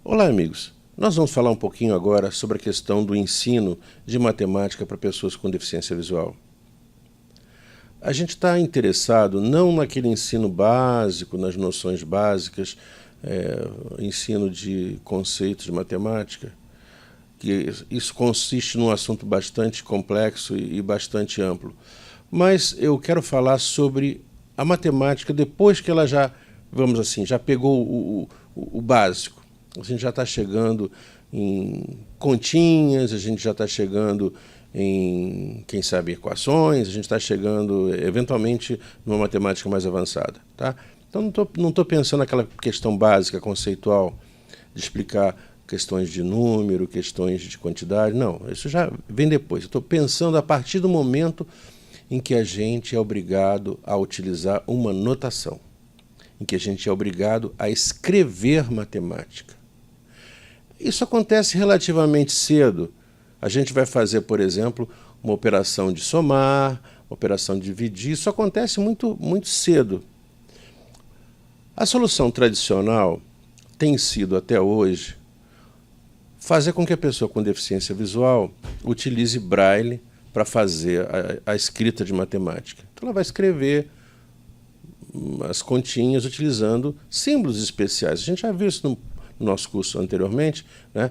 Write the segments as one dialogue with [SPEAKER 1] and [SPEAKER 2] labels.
[SPEAKER 1] Olá, amigos. Nós vamos falar um pouquinho agora sobre a questão do ensino de matemática para pessoas com deficiência visual. A gente está interessado não naquele ensino básico, nas noções básicas, ensino de conceitos de matemática, que isso consiste num assunto bastante complexo e bastante amplo. Mas eu quero falar sobre a matemática depois que ela já, vamos assim, já pegou o básico. A gente já está chegando em continhas, a gente já está chegando em, quem sabe, equações, a gente está chegando, eventualmente, numa matemática mais avançada. Tá? Então, não estou pensando naquela questão básica, conceitual, de explicar questões de número, questões de quantidade. Não, isso já vem depois. Estou pensando a partir do momento em que a gente é obrigado a utilizar uma notação, em que a gente é obrigado a escrever matemática. Isso acontece relativamente cedo. A gente vai fazer, por exemplo, uma operação de somar, uma operação de dividir. Isso acontece muito cedo. A solução tradicional tem sido, até hoje, fazer com que a pessoa com deficiência visual utilize braille para fazer a escrita de matemática. Então, ela vai escrever as continhas utilizando símbolos especiais. A gente já viu isso no nosso curso anteriormente, né?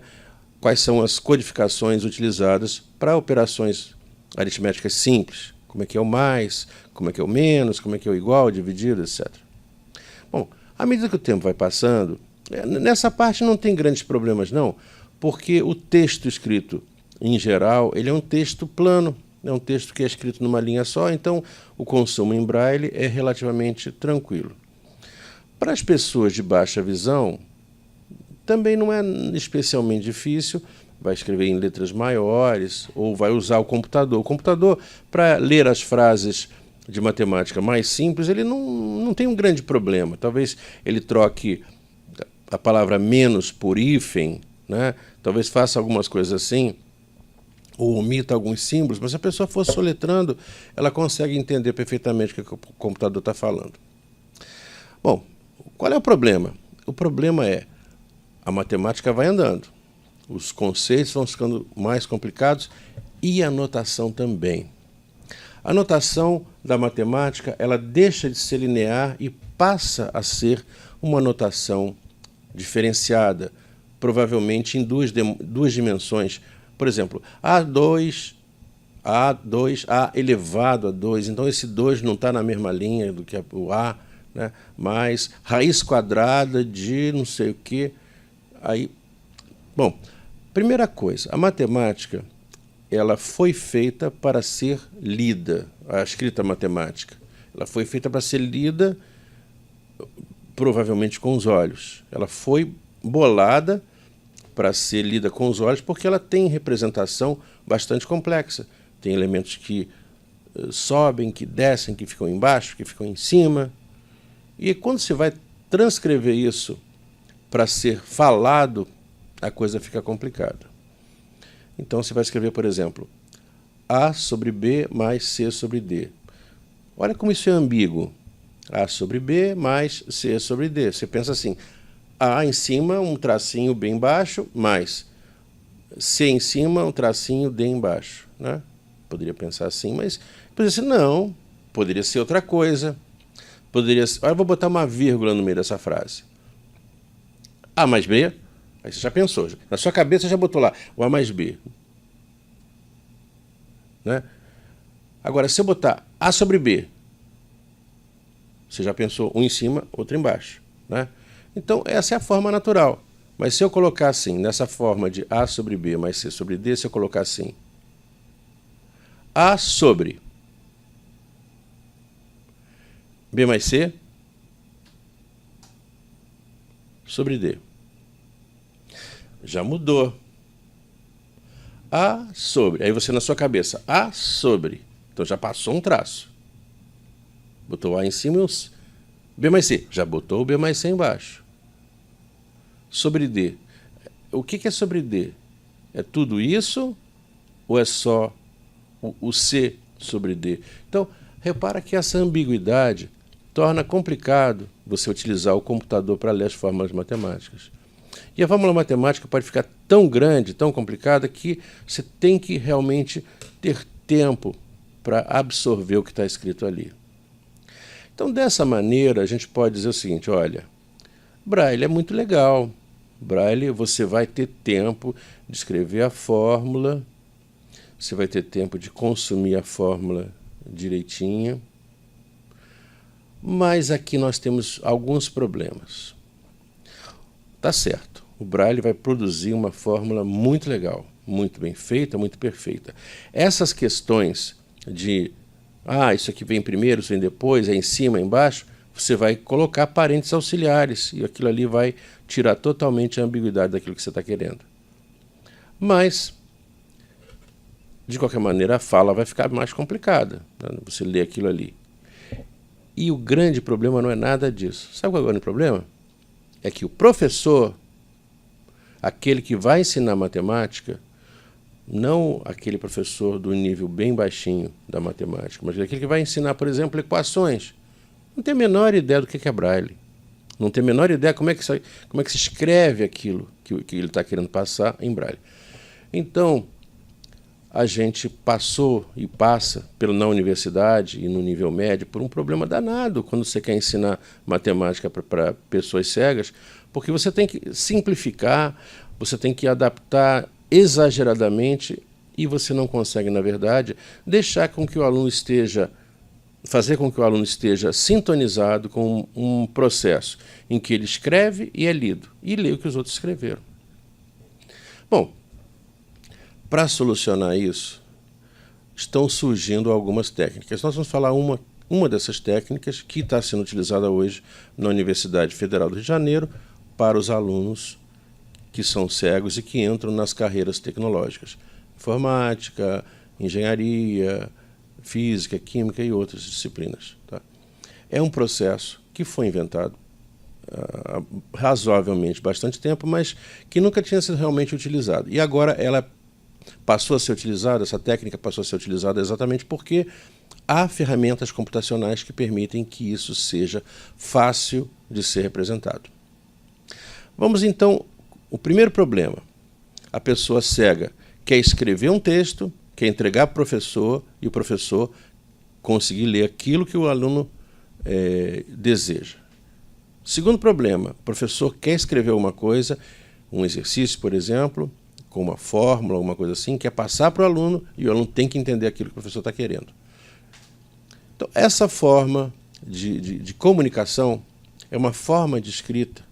[SPEAKER 1] Quais são as codificações utilizadas para operações aritméticas simples. Como é que é o mais, como é que é o menos, como é que é o igual, dividido, etc. Bom, à medida que o tempo vai passando, nessa parte não tem grandes problemas não, porque o texto escrito, em geral, ele é um texto plano, é um texto que é escrito numa linha só, então o consumo em braille é relativamente tranquilo. Para as pessoas de baixa visão, também não é especialmente difícil, vai escrever em letras maiores ou vai usar o computador. O computador, para ler as frases de matemática mais simples, ele não tem um grande problema. Talvez ele troque a palavra menos por hífen, né? Talvez faça algumas coisas assim, ou omita alguns símbolos, mas se a pessoa for soletrando, ela consegue entender perfeitamente o que o computador está falando. Bom, qual é o problema? O problema é a matemática vai andando, os conceitos vão ficando mais complicados e a notação também. A notação da matemática ela deixa de ser linear e passa a ser uma notação diferenciada, provavelmente em duas dimensões. Por exemplo, A2, A elevado a 2, então esse 2 não está na mesma linha do que o A, né? Mais raiz quadrada de não sei o que. Aí, bom, primeira coisa, a matemática ela foi feita para ser lida, a escrita matemática. Ela foi feita para ser lida provavelmente com os olhos. Ela foi bolada para ser lida com os olhos porque ela tem representação bastante complexa. Tem elementos que sobem, que descem, que ficam embaixo, que ficam em cima. E quando você vai transcrever isso para ser falado, a coisa fica complicada. Então você vai escrever, por exemplo, A sobre B mais C sobre D. Olha como isso é ambíguo. A sobre B mais C sobre D. Você pensa assim, A em cima, um tracinho B embaixo, mais C em cima, um tracinho D embaixo. Né? Poderia pensar assim, mas poderia ser não, poderia ser outra coisa. Poderia ser, olha, eu vou botar uma vírgula no meio dessa frase. A mais B, aí você já pensou, na sua cabeça já botou lá o A mais B. Né? Agora, se eu botar A sobre B, você já pensou um em cima, outro embaixo. Né? Então, essa é a forma natural. Mas se eu colocar assim, nessa forma de A sobre B mais C sobre D, se eu colocar assim, A sobre B mais C sobre D. Já mudou. A sobre. Aí você na sua cabeça, A sobre. Então já passou um traço. Botou A em cima e os B mais C. Já botou o B mais C embaixo. Sobre D. O que é sobre D? É tudo isso ou é só o C sobre D? Então, repara que essa ambiguidade torna complicado você utilizar o computador para ler as fórmulas matemáticas. E a fórmula matemática pode ficar tão grande, tão complicada, que você tem que realmente ter tempo para absorver o que está escrito ali. Então, dessa maneira, a gente pode dizer o seguinte: olha, Braille é muito legal. Braille, você vai ter tempo de escrever a fórmula, você vai ter tempo de consumir a fórmula direitinho, mas aqui nós temos alguns problemas. Tá certo, o Braille vai produzir uma fórmula muito legal, muito bem feita, muito perfeita. Essas questões de, isso aqui vem primeiro, isso vem depois, é em cima, é embaixo, você vai colocar parênteses auxiliares e aquilo ali vai tirar totalmente a ambiguidade daquilo que você está querendo. Mas, de qualquer maneira, a fala vai ficar mais complicada, né? Você lê aquilo ali. E o grande problema não é nada disso. Sabe qual é o grande problema? É que o professor, aquele que vai ensinar matemática, não aquele professor do nível bem baixinho da matemática, mas aquele que vai ensinar, por exemplo, equações, não tem a menor ideia do que é Braille. Não tem a menor ideia como é que se escreve aquilo que ele está querendo passar em Braille. Então, a gente passou e passa na universidade e no nível médio por um problema danado quando você quer ensinar matemática para pessoas cegas, porque você tem que simplificar, você tem que adaptar exageradamente e você não consegue, na verdade, fazer com que o aluno esteja sintonizado com um processo em que ele escreve e é lido, e lê o que os outros escreveram. Bom, para solucionar isso, estão surgindo algumas técnicas. Nós vamos falar uma dessas técnicas que está sendo utilizada hoje na Universidade Federal do Rio de Janeiro para os alunos que são cegos e que entram nas carreiras tecnológicas. Informática, engenharia, física, química e outras disciplinas. Tá? É um processo que foi inventado há razoavelmente bastante tempo, mas que nunca tinha sido realmente utilizado. E agora ela passou a ser utilizada, essa técnica passou a ser utilizada exatamente porque há ferramentas computacionais que permitem que isso seja fácil de ser representado. Vamos então, o primeiro problema. A pessoa cega quer escrever um texto, quer entregar para o professor e o professor conseguir ler aquilo que o aluno deseja. Segundo problema, o professor quer escrever uma coisa, um exercício, por exemplo, com uma fórmula, alguma coisa assim, quer passar para o aluno e o aluno tem que entender aquilo que o professor está querendo. Então, essa forma de comunicação é uma forma de escrita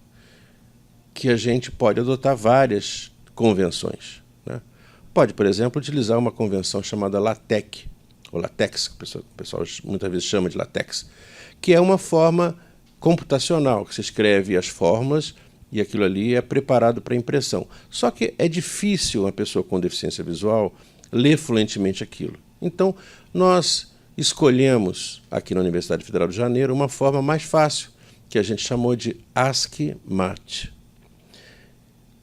[SPEAKER 1] que a gente pode adotar várias convenções, né? Pode, por exemplo, utilizar uma convenção chamada LaTeX, ou LaTeX, que o pessoal muitas vezes chama de LaTeX, que é uma forma computacional, que se escreve as fórmulas e aquilo ali é preparado para impressão. Só que é difícil uma pessoa com deficiência visual ler fluentemente aquilo. Então, nós escolhemos, aqui na Universidade Federal do Rio de Janeiro, uma forma mais fácil, que a gente chamou de ASCII-MAT.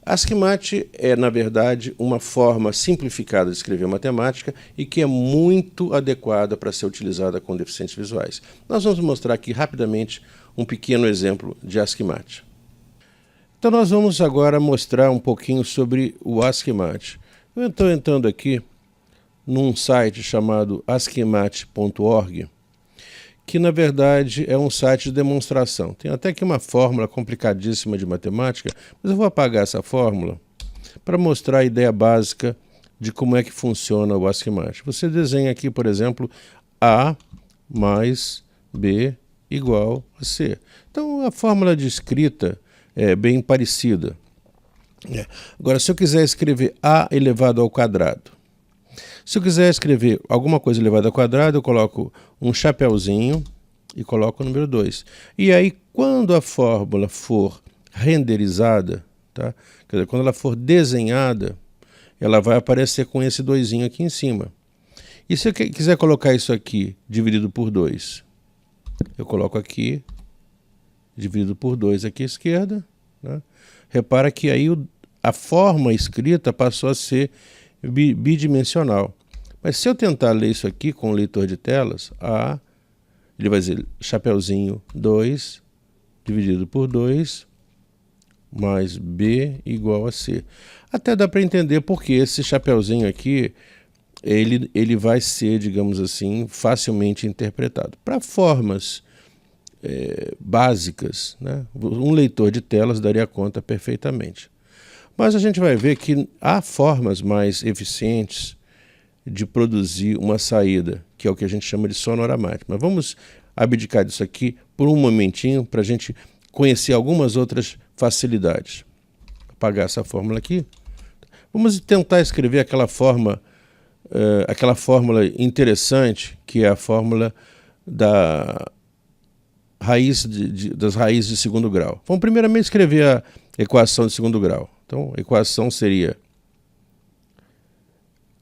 [SPEAKER 1] ASCII-MAT é, na verdade, uma forma simplificada de escrever matemática e que é muito adequada para ser utilizada com deficientes visuais. Nós vamos mostrar aqui rapidamente um pequeno exemplo de ASCII-MAT. Então nós vamos agora mostrar um pouquinho sobre o ASCII-MAT. Eu estou entrando aqui num site chamado asciimat.org, que na verdade é um site de demonstração. Tem até aqui uma fórmula complicadíssima de matemática, mas eu vou apagar essa fórmula para mostrar a ideia básica de como é que funciona o ASCII-MAT. Você desenha aqui, por exemplo, A mais B igual a C. Então a fórmula de escrita é bem parecida. Agora, se eu quiser escrever A elevado ao quadrado, se eu quiser escrever alguma coisa elevada ao quadrado, eu coloco um chapeuzinho e coloco o número 2. E aí, quando a fórmula for renderizada, tá? Quer dizer, quando ela for desenhada, ela vai aparecer com esse 2zinho aqui em cima. E se eu quiser colocar isso aqui dividido por 2, eu coloco aqui, dividido por 2 aqui à esquerda, né? Repara que aí a forma escrita passou a ser bidimensional. Mas se eu tentar ler isso aqui com o leitor de telas, ele vai dizer chapeuzinho 2 dividido por 2 mais B igual a C. Até dá para entender porque esse chapeuzinho aqui, ele vai ser, digamos assim, facilmente interpretado. Para formas básicas, né, um leitor de telas daria conta perfeitamente. Mas a gente vai ver que há formas mais eficientes de produzir uma saída, que é o que a gente chama de sonoramática. Mas vamos abdicar disso aqui por um momentinho para a gente conhecer algumas outras facilidades. Vou apagar essa fórmula aqui. Vamos tentar escrever aquela fórmula interessante, que é a fórmula das raízes de segundo grau. Vamos primeiramente escrever a equação de segundo grau. Então, a equação seria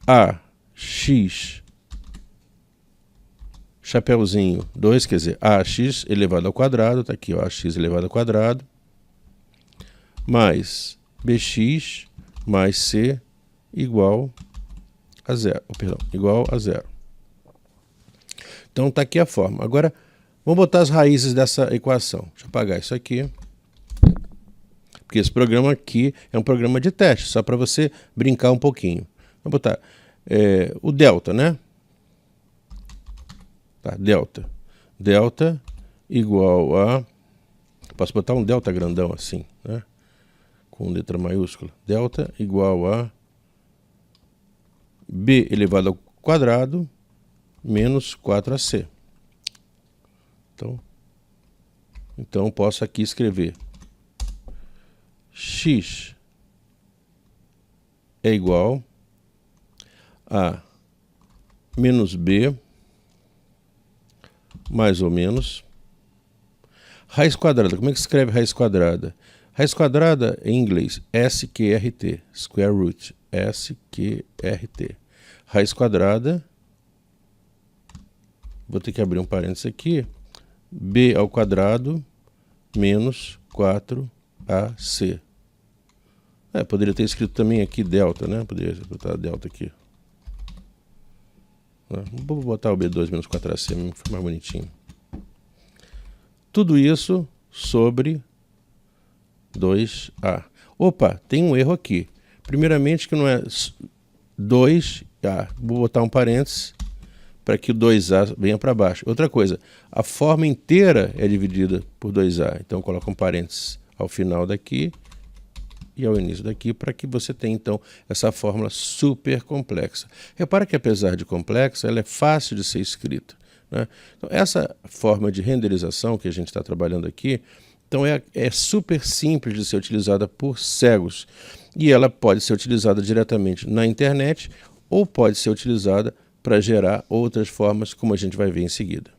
[SPEAKER 1] AX, chapeuzinho 2, quer dizer, AX elevado ao quadrado, está aqui, ó, AX elevado ao quadrado, mais BX mais C igual a zero. Igual a zero. Então, está aqui a forma. Agora, vamos botar as raízes dessa equação. Deixa eu apagar isso aqui. Porque esse programa aqui é um programa de teste, só para você brincar um pouquinho. Vou botar o delta, né? Tá, delta. Delta igual a... Posso botar um delta grandão assim, né? Com letra maiúscula. Delta igual a B elevado ao quadrado menos 4AC. Então posso aqui escrever X é igual a menos B mais ou menos raiz quadrada. Como é que se escreve raiz quadrada? Raiz quadrada em inglês, SQRT, square root, SQRT. Raiz quadrada, vou ter que abrir um parênteses aqui, B ao quadrado menos 4AC. Poderia ter escrito também aqui delta, né? Poderia botar delta aqui. Vou botar o B2 menos 4AC, mesmo, que foi mais bonitinho. Tudo isso sobre 2A. Opa, tem um erro aqui. Primeiramente que não é 2A. Vou botar um parênteses para que o 2A venha para baixo. Outra coisa, a forma inteira é dividida por 2A. Então, coloca um parênteses ao final daqui e ao início daqui, para que você tenha, então, essa fórmula super complexa. Repara que, apesar de complexa, ela é fácil de ser escrita, né? Então, essa forma de renderização que a gente está trabalhando aqui, então é super simples de ser utilizada por cegos. E ela pode ser utilizada diretamente na internet ou pode ser utilizada para gerar outras formas, como a gente vai ver em seguida.